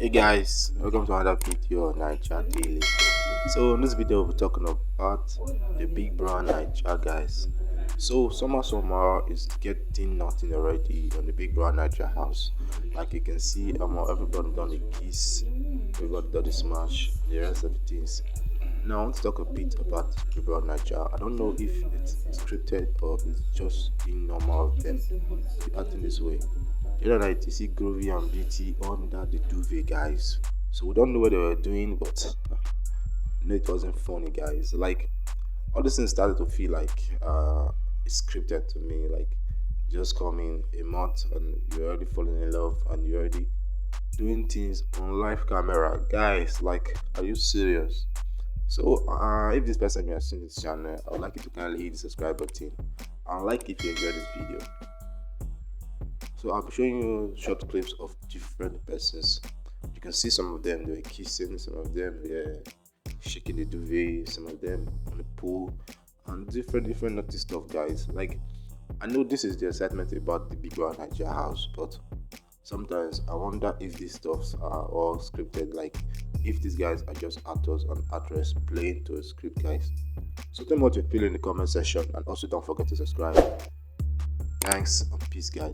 Hey guys, welcome to another video on Naija Daily. So in this video we'll be talking about the big brown Naija guys. So summer is getting nothing already on the big brown Naija house. Like you can see, everybody done the kiss, everybody done the smash, the rest of the things. Now I want to talk a bit about the brown Naija. I don't know if it's scripted or it's just being normal of them acting this way. The other night, you see Groovy and Beauty under the duvet, guys. So we don't know what they were doing, but no, it wasn't funny, guys. Like all these things started to feel like it's scripted to me. Like you just come in a month and you're already falling in love and you're already doing things on live camera, guys. Like, are you serious? So, if this person you are seeing this channel, I would like you to kindly hit the subscribe button and like if you enjoyed this video. So I'll be showing you short clips of different persons. You can see some of them they were kissing, some of them were shaking the duvet, some of them on the pool, and different naughty stuff, guys. Like I know this is the excitement about the big brown Naija house, but sometimes I wonder if these stuffs are all scripted. Like if these guys are just actors and actresses playing to a script, guys. So tell me what you feel in the comment section, and also don't forget to subscribe. Thanks and peace, guys.